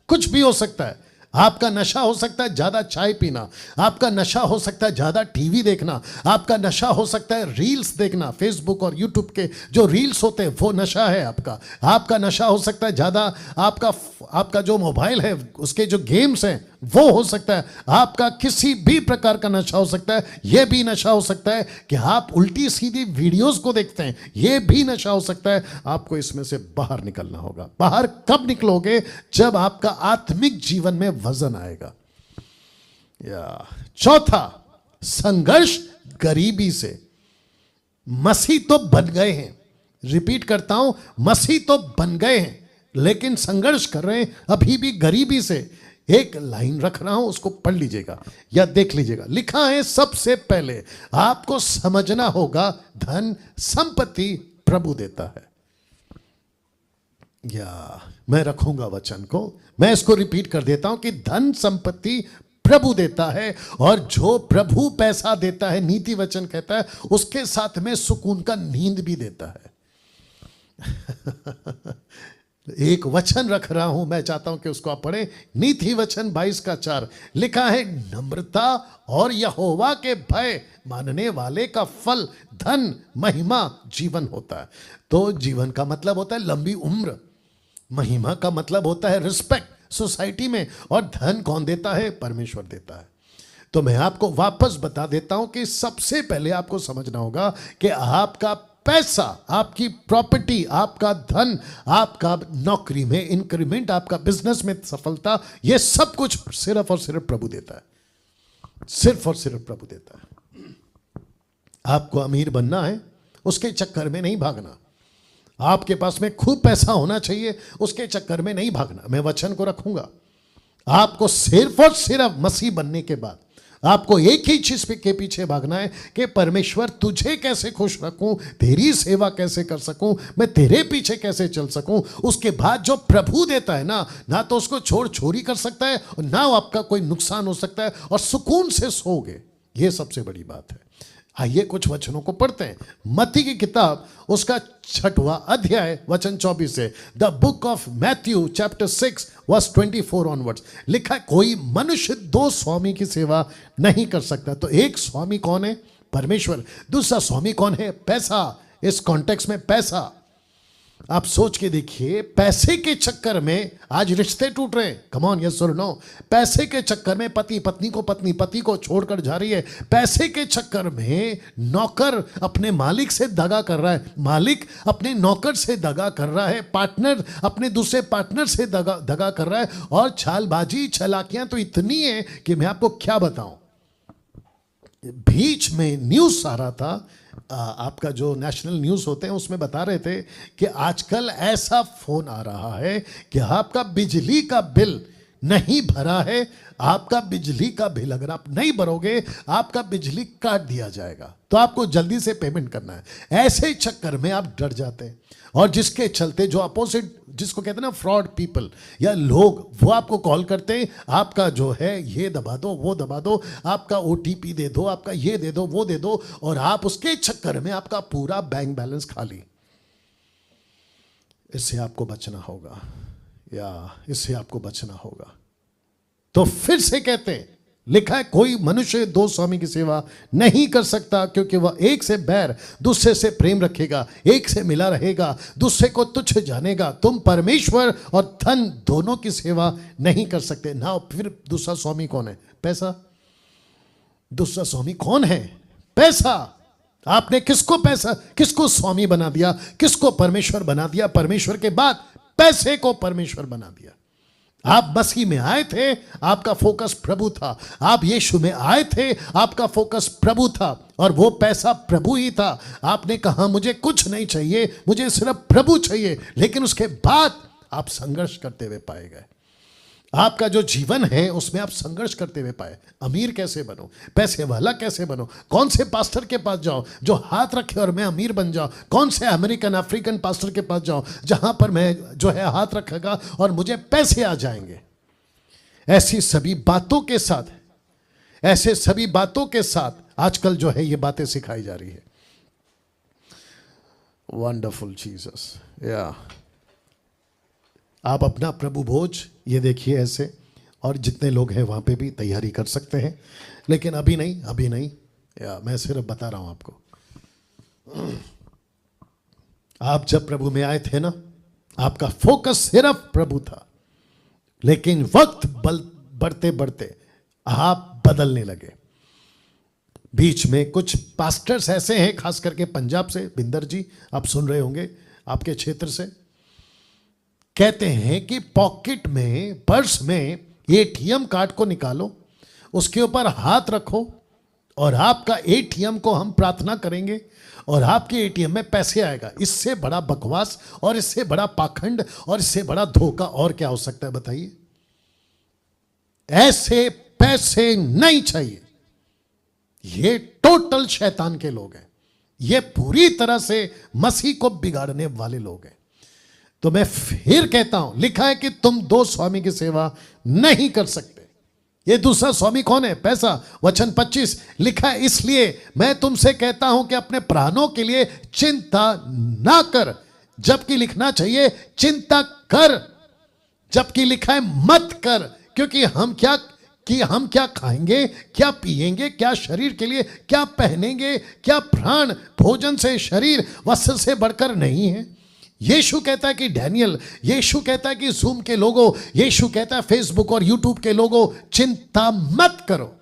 कुछ भी हो सकता है। आपका नशा हो सकता है ज्यादा चाय पीना, आपका नशा हो सकता है ज्यादा टीवी देखना, आपका नशा हो सकता है रील्स देखना, फेसबुक और यूट्यूब के जो रील्स होते हैं वो नशा है आपका नशा हो सकता है ज्यादा आपका जो मोबाइल है उसके जो गेम्स हैं वो हो सकता है, आपका किसी भी प्रकार का नशा हो सकता है। यह भी नशा हो सकता है कि आप उल्टी सीधी वीडियोस को देखते हैं, यह भी नशा हो सकता है। आपको इसमें से बाहर निकलना होगा। बाहर कब निकलोगे? जब आपका आत्मिक जीवन में वजन आएगा। चौथा, संघर्ष गरीबी से। मसीह तो बन गए हैं, रिपीट करता हूं, मसीह तो बन गए हैं, लेकिन संघर्ष कर रहे हैं अभी भी गरीबी से। एक लाइन रख रहा हूं, उसको पढ़ लीजिएगा या देख लीजिएगा। लिखा है, सबसे पहले आपको समझना होगा धन संपत्ति प्रभु देता है। या मैं रखूंगा वचन को, मैं इसको रिपीट कर देता हूं कि धन संपत्ति प्रभु देता है, और जो प्रभु पैसा देता है, नीति वचन कहता है, उसके साथ में सुकून का नींद भी देता है। एक वचन रख रहा हूं, मैं चाहता हूं कि उसको आप पढ़ें। नीति वचन 22:4 लिखा है, नम्रता और यहोवा के भय मानने वाले का फल धन, महिमा, जीवन होता है। तो जीवन का मतलब होता है लंबी उम्र, महिमा का मतलब होता है रिस्पेक्ट सोसाइटी में, और धन कौन देता है? परमेश्वर देता है। तो मैं आपको वापस बता देता हूं कि सबसे पहले आपको समझना होगा कि आपका पैसा, आपकी प्रॉपर्टी, आपका धन, आपका नौकरी में इंक्रीमेंट, आपका बिजनेस में सफलता, यह सब कुछ सिर्फ और सिर्फ प्रभु देता है। सिर्फ और सिर्फ प्रभु देता है। आपको अमीर बनना है, उसके चक्कर में नहीं भागना। आपके पास में खूब पैसा होना चाहिए, उसके चक्कर में नहीं भागना। मैं वचन को रखूंगा। आपको सिर्फ और सिर्फ मसीह बनने के बाद आपको एक ही चीज के पीछे भागना है कि परमेश्वर तुझे कैसे खुश रखूं, तेरी सेवा कैसे कर सकूं, मैं तेरे पीछे कैसे चल सकूं। उसके बाद जो प्रभु देता है ना तो उसको छोड़ छोरी कर सकता है और ना आपका कोई नुकसान हो सकता है, और सुकून से सोओगे। ये सबसे बड़ी बात है। आइए कुछ वचनों को पढ़ते हैं। मत्ती की किताब उसका 6वां अध्याय वचन 24 से, the book of Matthew chapter 6 verse 24 onwards लिखा है, कोई मनुष्य 2 स्वामी की सेवा नहीं कर सकता। तो एक स्वामी कौन है? परमेश्वर। दूसरा स्वामी कौन है? पैसा। इस कॉन्टेक्स्ट में पैसा, आप सोच के देखिए, पैसे के चक्कर में आज रिश्ते टूट रहे हैं। कम ऑन, यस और नो। पैसे के चक्कर में पति पत्नी को, पत्नी पति को छोड़कर जा रही है। पैसे के चक्कर में नौकर अपने मालिक से दगा कर रहा है, मालिक अपने नौकर से दगा कर रहा है, पार्टनर अपने दूसरे पार्टनर से दगा कर रहा है। और चालबाजी चालाकियां तो इतनी है कि मैं आपको क्या बताऊं। बीच में न्यूज आ रहा था, आपका जो नेशनल न्यूज़ होते हैं उसमें बता रहे थे कि आजकल ऐसा फोन आ रहा है कि आपका बिजली का बिल नहीं भरा है, आपका बिजली का बिल अगर आप नहीं भरोगे आपका बिजली काट दिया जाएगा, तो आपको जल्दी से पेमेंट करना है। ऐसे चक्कर में आप डर जाते हैं, और जिसके चलते जो अपोजिट, जिसको कहते हैं ना फ्रॉड पीपल या लोग, वो आपको कॉल करते हैं, आपका जो है ये दबा दो, वो दबा दो, आपका OTP दे दो, आपका ये दे दो, वो दे दो, और आप उसके चक्कर में आपका पूरा बैंक बैलेंस खाली। इससे आपको बचना होगा, या इससे आपको बचना होगा। तो फिर से कहते हैं, लिखा है, कोई मनुष्य 2 स्वामी की सेवा नहीं कर सकता, क्योंकि वह एक से बैर, दूसरे से प्रेम रखेगा, एक से मिला रहेगा, दूसरे को तुच्छ जानेगा। तुम परमेश्वर और धन दोनों की सेवा नहीं कर सकते ना। फिर दूसरा स्वामी कौन है? पैसा। दूसरा स्वामी कौन है? पैसा। आपने किसको स्वामी बना दिया? किसको परमेश्वर बना दिया? परमेश्वर के बाद पैसे को परमेश्वर बना दिया। आप मसीह में आए थे, आपका फोकस प्रभु था। आप यीशु में आए थे, आपका फोकस प्रभु था, और वो पैसा प्रभु ही था। आपने कहा मुझे कुछ नहीं चाहिए, मुझे सिर्फ प्रभु चाहिए। लेकिन उसके बाद आप संघर्ष करते हुए पाए गए। आपका जो जीवन है उसमें आप संघर्ष करते हुए पाए। अमीर कैसे बनो, पैसे वाला कैसे बनो, कौन से पास्टर के पास जाओ जो हाथ रखे और मैं अमीर बन जाऊं, कौन से अमेरिकन अफ्रीकन पास्टर के पास जाओ जहां पर मैं जो है हाथ रखेगा और मुझे पैसे आ जाएंगे। ऐसी सभी बातों के साथ आजकल जो है ये बातें सिखाई जा रही है। Wonderful Jesus. या आप अपना प्रभु भोज ये देखिए ऐसे, और जितने लोग हैं वहाँ पे भी तैयारी कर सकते हैं, लेकिन अभी नहीं। या मैं सिर्फ बता रहा हूँ आपको, आप जब प्रभु में आए थे ना, आपका फोकस सिर्फ प्रभु था, लेकिन वक्त बढ़ते बढ़ते आप बदलने लगे। बीच में कुछ पास्टर्स ऐसे हैं, खास करके पंजाब से, बिंदर जी आप सुन रहे होंगे, आपके क्षेत्र से, कहते हैं कि पॉकेट में, पर्स में ATM कार्ड को निकालो, उसके ऊपर हाथ रखो और आपका ATM को हम प्रार्थना करेंगे और आपके ATM में पैसे आएगा। इससे बड़ा बकवास और इससे बड़ा पाखंड और इससे बड़ा धोखा और क्या हो सकता है बताइए? ऐसे पैसे नहीं चाहिए। ये टोटल शैतान के लोग हैं, ये पूरी तरह से मसीह को बिगाड़ने वाले लोग हैं। तो मैं फिर कहता हूं, लिखा है कि तुम 2 स्वामी की सेवा नहीं कर सकते। ये दूसरा स्वामी कौन है? पैसा। वचन 25 लिखा है, इसलिए मैं तुमसे कहता हूं कि अपने प्राणों के लिए चिंता ना कर, जबकि लिखना चाहिए चिंता कर, जबकि लिखा है मत कर। क्योंकि हम क्या खाएंगे, क्या पिएंगे, क्या शरीर के लिए क्या पहनेंगे, क्या प्राण भोजन से, शरीर वस्त्र से बढ़कर नहीं है। यीशु कहता है कि डैनियल, यीशु कहता है कि जूम के लोगों, यीशु कहता है फेसबुक और यूट्यूब के लोगों, चिंता मत करो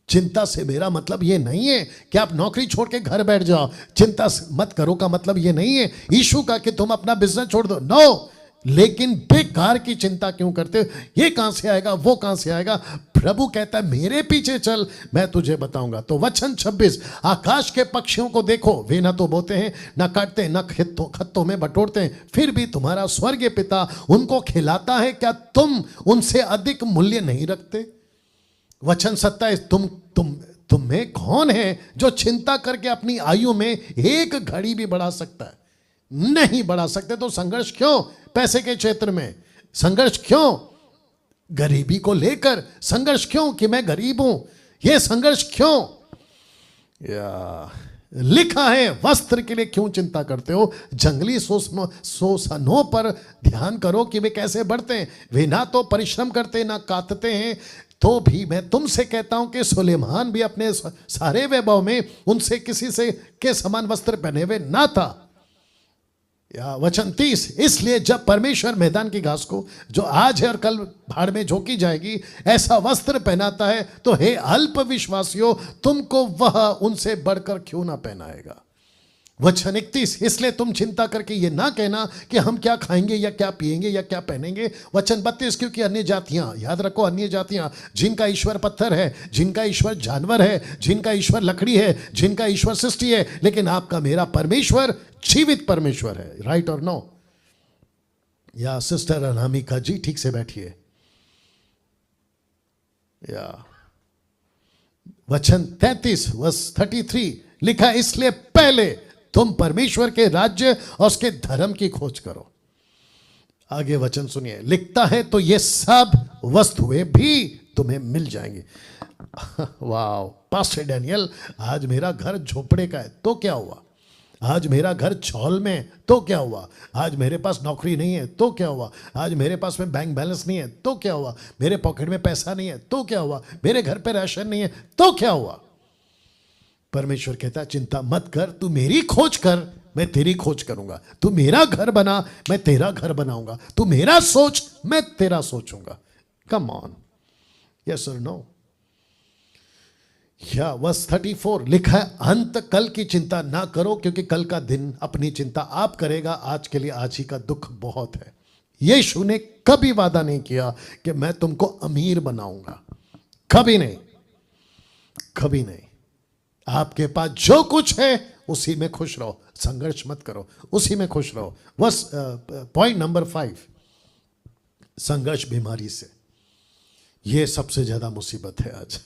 चिंता से मेरा मतलब ये नहीं है कि आप नौकरी छोड़ के घर बैठ जाओ। चिंता मत करो का मतलब ये नहीं है यीशु का कि तुम अपना बिजनेस छोड़ दो। नो, लेकिन बेकार की चिंता क्यों करते हो? ये कहां से आएगा, वो कहां से आएगा? प्रभु कहता है मेरे पीछे चल, मैं तुझे बताऊंगा। तो वचन 26, आकाश के पक्षियों को देखो, वे ना तो बोते हैं, ना काटते हैं, ना खत्तों में बटोरते हैं, फिर भी तुम्हारा स्वर्गीय पिता उनको खिलाता है। क्या तुम उनसे अधिक मूल्य नहीं रखते? वचन 27, तुम में कौन है जो चिंता करके अपनी आयु में एक घड़ी भी बढ़ा सकता है? नहीं बढ़ा सकते। तो संघर्ष क्यों? पैसे के क्षेत्र में संघर्ष क्यों? गरीबी को लेकर संघर्ष क्यों कि मैं गरीब हूं? यह संघर्ष क्यों? लिखा है, वस्त्र के लिए क्यों चिंता करते हो? जंगली शोषणों पर ध्यान करो कि वे कैसे बढ़ते हैं। वे ना तो परिश्रम करते ना काटते हैं। तो भी मैं तुमसे कहता हूं कि सुलेमान भी अपने सारे वैभव में उनसे किसी से के समान वस्त्र पहने हुए ना था। या वचन 30, इसलिए जब परमेश्वर मैदान की घास को जो आज है और कल भाड़ में झोंकी जाएगी ऐसा वस्त्र पहनाता है, तो हे अल्प विश्वासियों, तुमको वह उनसे बढ़कर क्यों ना पहनाएगा। वचन 31, इसलिए तुम चिंता करके ये ना कहना कि हम क्या खाएंगे या क्या पिएंगे या क्या पहनेंगे। वचन 32, क्योंकि अन्य जातियां, याद रखो, अन्य जातियां जिनका ईश्वर पत्थर है, जिनका ईश्वर जानवर है, जिनका ईश्वर लकड़ी है, जिनका ईश्वर सृष्टि है, लेकिन आपका मेरा परमेश्वर जीवित परमेश्वर है। राइट और नो? या सिस्टर अनामिका जी ठीक से बैठिए। या वचन 33 वर्स 33 लिखा, इसलिए पहले तुम परमेश्वर के राज्य और उसके धर्म की खोज करो। आगे वचन सुनिए, लिखता है तो ये सब वस्तुएं भी तुम्हें मिल जाएंगी। वाह पास्टर डैनियल, आज मेरा घर झोपड़े का है तो क्या हुआ? आज मेरा घर छौल में तो क्या हुआ? आज मेरे पास नौकरी नहीं है तो क्या हुआ? आज मेरे पास में बैंक बैलेंस नहीं है तो क्या हुआ? मेरे पॉकेट में पैसा नहीं है तो क्या हुआ? मेरे घर पे राशन नहीं है तो क्या हुआ? परमेश्वर कहता है चिंता मत कर, तू मेरी खोज कर, मैं तेरी खोज करूंगा। तू मेरा घर बना, मैं तेरा घर बनाऊंगा। तू मेरा सोच, मैं तेरा सोचूंगा। कम ऑन, यस और नो? या वर्स 34 लिखा है, अंत कल की चिंता ना करो, क्योंकि कल का दिन अपनी चिंता आप करेगा। आज के लिए आज ही का दुख बहुत है। यीशु ने कभी वादा नहीं किया कि मैं तुमको अमीर बनाऊंगा, कभी नहीं, कभी नहीं। आपके पास जो कुछ है उसी में खुश रहो, संघर्ष मत करो, उसी में खुश रहो। बस पॉइंट नंबर 5, संघर्ष बीमारी से। यह सबसे ज्यादा मुसीबत है आज।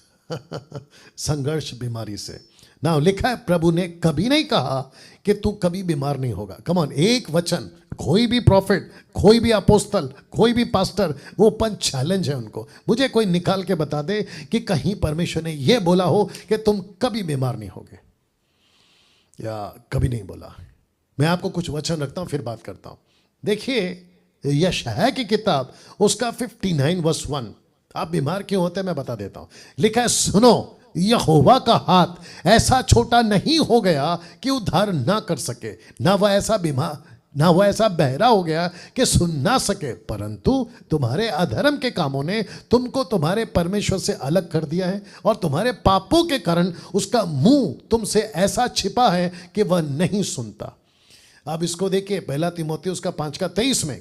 संघर्ष बीमारी से। ना लिखा है, प्रभु ने कभी नहीं कहा कि तू कभी बीमार नहीं होगा। कम ऑन, एक वचन, कोई भी प्रॉफिट, कोई भी अपोस्तल, कोई भी पास्टर, वो ओपन चैलेंज है उनको। मुझे कोई निकाल के बता दे कि कहीं परमेश्वर ने यह बोला हो कि तुम कभी बीमार नहीं होगे, या कभी नहीं बोला। मैं आपको कुछ वचन रखता हूं, फिर बात करता हूं। देखिए यशायाह की किताब, उसका 59 वर्स 1। आप बीमार क्यों होते हैं मैं बता देता हूं। लिखा है, सुनो, यहोवा का हाथ ऐसा छोटा नहीं हो गया कि उद्धार ना कर सके, ना वह ऐसा बीमार, ना वह ऐसा बहरा हो गया कि सुन ना सके, परंतु तुम्हारे अधर्म के कामों ने तुमको तुम्हारे परमेश्वर से अलग कर दिया है, और तुम्हारे पापों के कारण उसका मुंह तुमसे ऐसा छिपा है कि वह नहीं सुनता। अब इसको देखिए, 1 तीमुथियुस उसका 5:23 में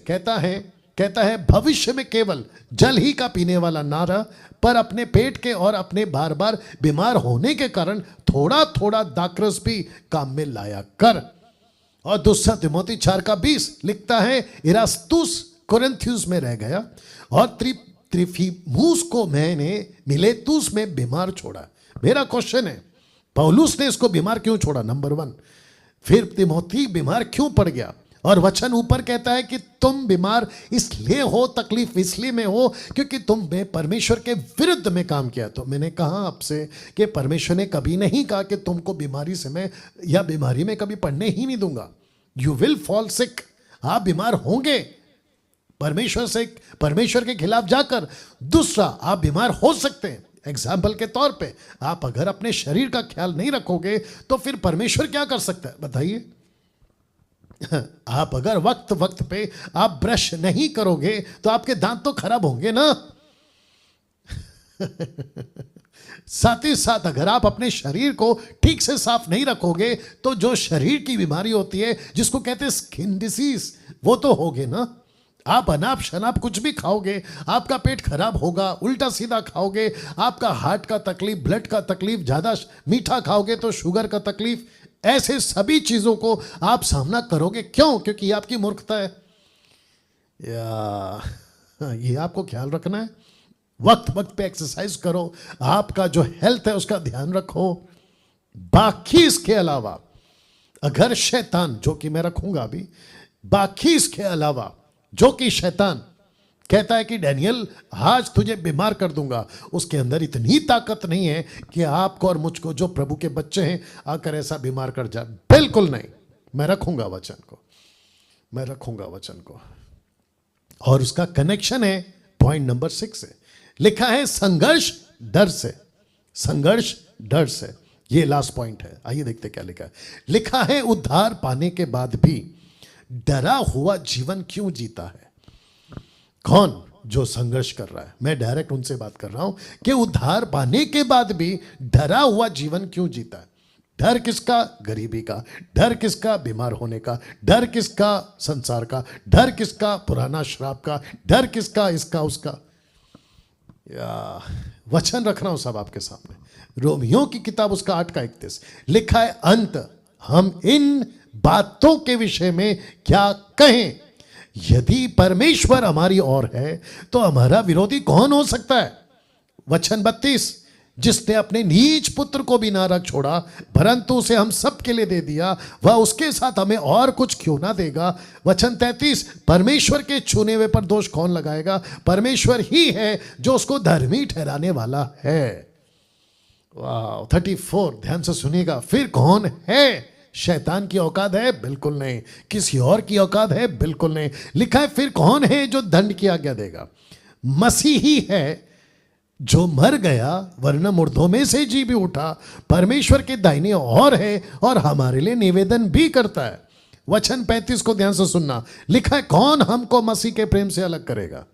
कहता है भविष्य में केवल जल ही का पीने वाला ना रह, पर अपने पेट के और अपने बार बार बीमार होने के कारण थोड़ा थोड़ा दाखरस भी काम में लाया कर। और 2 तीमुथियुस 4:20 लिखता है, इरास्तुस कोरिन्थियुस में रह गया और त्रोफिमुस को मैंने मिलेतुस में बीमार छोड़ा। मेरा क्वेश्चन है, पौलुस ने इसको बीमार क्यों छोड़ा? नंबर 1। फिर तीमुथि बीमार क्यों पड़ गया? और वचन ऊपर कहता है कि तुम बीमार इसलिए हो, तकलीफ इसलिए में हो क्योंकि तुमने परमेश्वर के विरुद्ध में काम किया। तो मैंने कहा आपसे कि परमेश्वर ने कभी नहीं कहा कि तुमको बीमारी से मैं या बीमारी में कभी पड़ने ही नहीं दूंगा। यू विल फॉल सिक, आप बीमार होंगे परमेश्वर के खिलाफ जाकर। दूसरा, आप बीमार हो सकते हैं। एग्जाम्पल के तौर पे, आप अगर अपने शरीर का ख्याल नहीं रखोगे तो फिर परमेश्वर क्या कर सकता है बताइए? आप अगर वक्त पे आप ब्रश नहीं करोगे तो आपके दांत तो खराब होंगे ना। साथ ही साथ अगर आप अपने शरीर को ठीक से साफ नहीं रखोगे तो जो शरीर की बीमारी होती है जिसको कहते हैं स्किन डिसीज, वो तो होगे ना। आप अनाप शनाप कुछ भी खाओगे, आपका पेट खराब होगा, उल्टा सीधा खाओगे, आपका हार्ट का तकलीफ, ब्लड का तकलीफ, ज़्यादा मीठा खाओगे तो शुगर का तकलीफ, ऐसे सभी चीज़ों को आप सामना करोगे। क्यों? क्योंकि ये आपकी मूर्खता है। ये आपको ख्याल रखना है। वक्त वक्त पे एक्सरसाइज करो, आपका जो हेल्थ है उसका ध्यान रखो। बाकी इसके अलावा अगर शैतान, जो कि मैं रखूंगा अभी, बाकी इसके अलावा जो कि शैतान कहता है कि डैनियल आज तुझे बीमार कर दूंगा, उसके अंदर इतनी ताकत नहीं है कि आपको और मुझको जो प्रभु के बच्चे हैं आकर ऐसा बीमार कर जाए। बिल्कुल नहीं। मैं रखूंगा वचन को, मैं रखूंगा वचन को। और उसका कनेक्शन है पॉइंट नंबर 6 से। लिखा है संघर्ष डर से, संघर्ष डर से। ये लास्ट पॉइंट है। आइए देखते क्या लिखा है। लिखा है उद्धार पाने के बाद भी डरा हुआ जीवन क्यों जीता है? कौन? जो संघर्ष कर रहा है। मैं डायरेक्ट उनसे बात कर रहा हूं कि उद्धार पाने के बाद भी डरा हुआ जीवन क्यों जीता है? डर किसका? गरीबी का। डर किसका? बीमार होने का। डर किसका? संसार का। डर किसका? पुराना श्राप का। डर किसका? इसका उसका। या वचन रख रहा हूं सब आपके सामने। रोमियो की किताब उसका 8:31 लिखा है, अंत हम इन बातों के विषय में क्या कहें? यदि परमेश्वर हमारी ओर है तो हमारा विरोधी कौन हो सकता है? वचन 32, जिसने अपने नीच पुत्र को भी ना रख छोड़ा परंतु उसे हम सब के लिए दे दिया, वह उसके साथ हमें और कुछ क्यों ना देगा? वचन 33, परमेश्वर के चुने हुए पर दोष कौन लगाएगा? परमेश्वर ही है जो उसको धर्मी ठहराने वाला है। वाह। 34, ध्यान से सुनिएगा। फिर कौन है? शैतान की औकात है? बिल्कुल नहीं। किसी और की औकात है? बिल्कुल नहीं। लिखा है फिर कौन है जो दंड की आज्ञा देगा? मसीह ही है जो मर गया वरना मुर्दों में से जी भी उठा, परमेश्वर के दाहिने ओर है और हमारे लिए निवेदन भी करता है। वचन 35 को ध्यान से सुनना। लिखा है कौन हमको मसीह के प्रेम से अलग करेगा?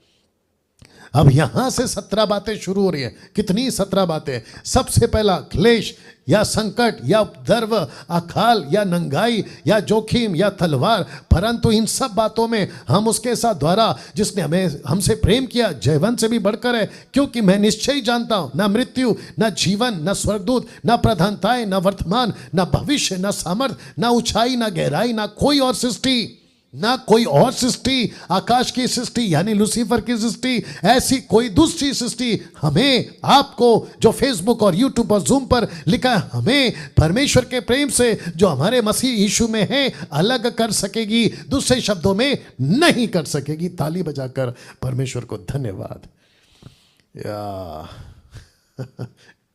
अब यहां से 17 बातें शुरू हो रही है। कितनी? 17 बातें। सबसे पहला क्लेश या संकट या उपद्रव, अकाल या नंगाई या जोखिम या तलवार, परंतु इन सब बातों में हम उसके साथ द्वारा जिसने हमें हमसे प्रेम किया जयवंत से भी बढ़कर है, क्योंकि मैं निश्चय जानता हूं ना मृत्यु ना जीवन ना स्वर्गदूत ना प्रधानताएं ना वर्तमान ना भविष्य ना सामर्थ ना ऊंचाई ना गहराई ना कोई और सृष्टि, ना कोई और सृष्टि, आकाश की सृष्टि यानी लूसीफर की सृष्टि, ऐसी कोई दूसरी सृष्टि हमें, आपको जो फेसबुक और यूट्यूब और जूम पर लिखा है, हमें परमेश्वर के प्रेम से जो हमारे मसीह यीशु में है अलग कर सकेगी। दूसरे शब्दों में नहीं कर सकेगी। ताली बजाकर परमेश्वर को धन्यवाद।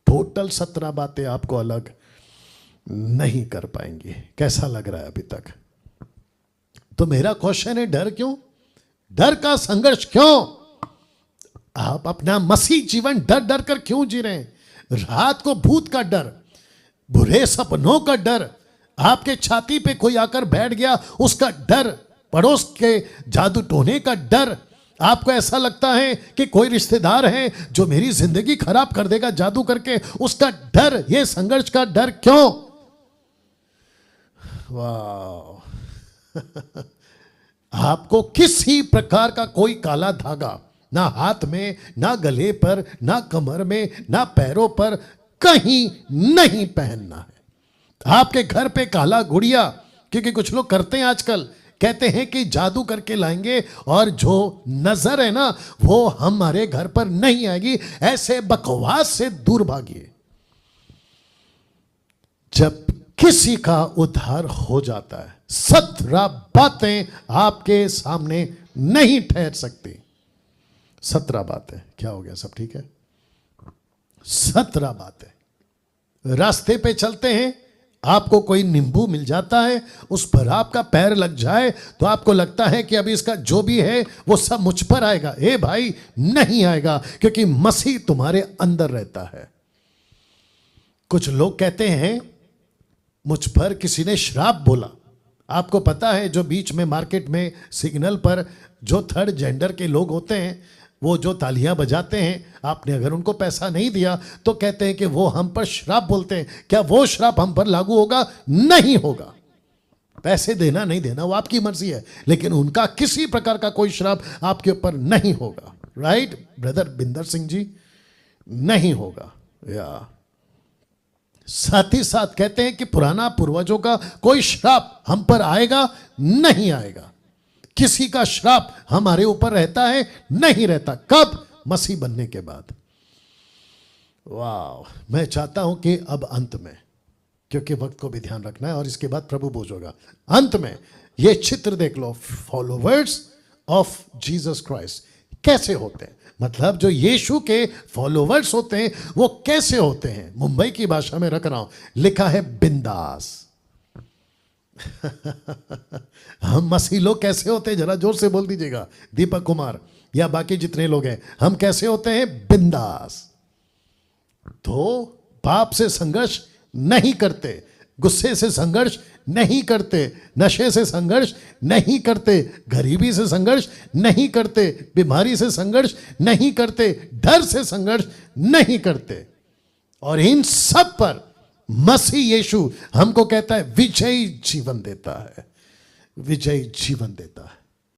टोटल 17 बातें आपको अलग नहीं कर पाएंगी। कैसा लग रहा है अभी तक? तो मेरा क्वेश्चन है, डर क्यों? डर का संघर्ष क्यों? आप अपना मसीह जीवन डर डर कर क्यों जी रहे हैं? रात को भूत का डर, बुरे सपनों का डर, आपके छाती पे कोई आकर बैठ गया उसका डर, पड़ोस के जादू टोने का डर, आपको ऐसा लगता है कि कोई रिश्तेदार है जो मेरी जिंदगी खराब कर देगा जादू करके, उसका डर। ये संघर्ष का डर क्यों? वाह। आपको किसी प्रकार का कोई काला धागा ना हाथ में ना गले पर ना कमर में ना पैरों पर कहीं नहीं पहनना है। आपके घर पे काला गुड़िया, क्योंकि कुछ लोग करते हैं आजकल, कहते हैं कि जादू करके लाएंगे और जो नजर है ना वो हमारे घर पर नहीं आएगी। ऐसे बकवास से दूर भागिए। जब किसी का उद्धार हो जाता है 17 बातें आपके सामने नहीं ठहर सकती। 17 बातें। क्या हो गया? सब ठीक है? 17 बातें। रास्ते पे चलते हैं, आपको कोई नींबू मिल जाता है, उस पर आपका पैर लग जाए तो आपको लगता है कि अभी इसका जो भी है वो सब मुझ पर आएगा। ए भाई, नहीं आएगा, क्योंकि मसीह तुम्हारे अंदर रहता है। कुछ लोग कहते हैं मुझ पर किसी ने श्राप बोला। आपको पता है जो बीच में मार्केट में सिग्नल पर जो थर्ड जेंडर के लोग होते हैं, वो जो तालियां बजाते हैं, आपने अगर उनको पैसा नहीं दिया तो कहते हैं कि वो हम पर श्राप बोलते हैं। क्या वो श्राप हम पर लागू होगा? नहीं होगा। पैसे देना नहीं देना वो आपकी मर्जी है, लेकिन उनका किसी प्रकार का कोई श्राप आपके ऊपर नहीं होगा। राइट ब्रदर बिंदर सिंह जी, नहीं होगा। या साथ ही साथ कहते हैं कि पुराना पूर्वजों का कोई श्राप हम पर आएगा नहीं आएगा। किसी का श्राप हमारे ऊपर रहता है नहीं रहता। कब? मसीह बनने के बाद। वाह, मैं चाहता हूं कि अब अंत में, क्योंकि वक्त को भी ध्यान रखना है और इसके बाद प्रभु बोझ होगा, अंत में ये चित्र देख लो, फॉलोवर्स ऑफ जीसस क्राइस्ट कैसे होते हैं, मतलब जो यीशु के फॉलोवर्स होते हैं वो कैसे होते हैं। मुंबई की भाषा में रख रहा हूं, लिखा है बिंदास। हम मसीह लोग कैसे होते हैं, जरा जोर से बोल दीजिएगा, दीपक कुमार या बाकी जितने लोग हैं, हम कैसे होते हैं? बिंदास। तो पाप से संघर्ष नहीं करते, गुस्से से संघर्ष नहीं करते, नशे से संघर्ष नहीं करते, गरीबी से संघर्ष नहीं करते, बीमारी से संघर्ष नहीं करते, डर से संघर्ष नहीं करते। और इन सब पर मसीह यीशु हमको कहता है विजयी जीवन देता है, विजयी जीवन देता है।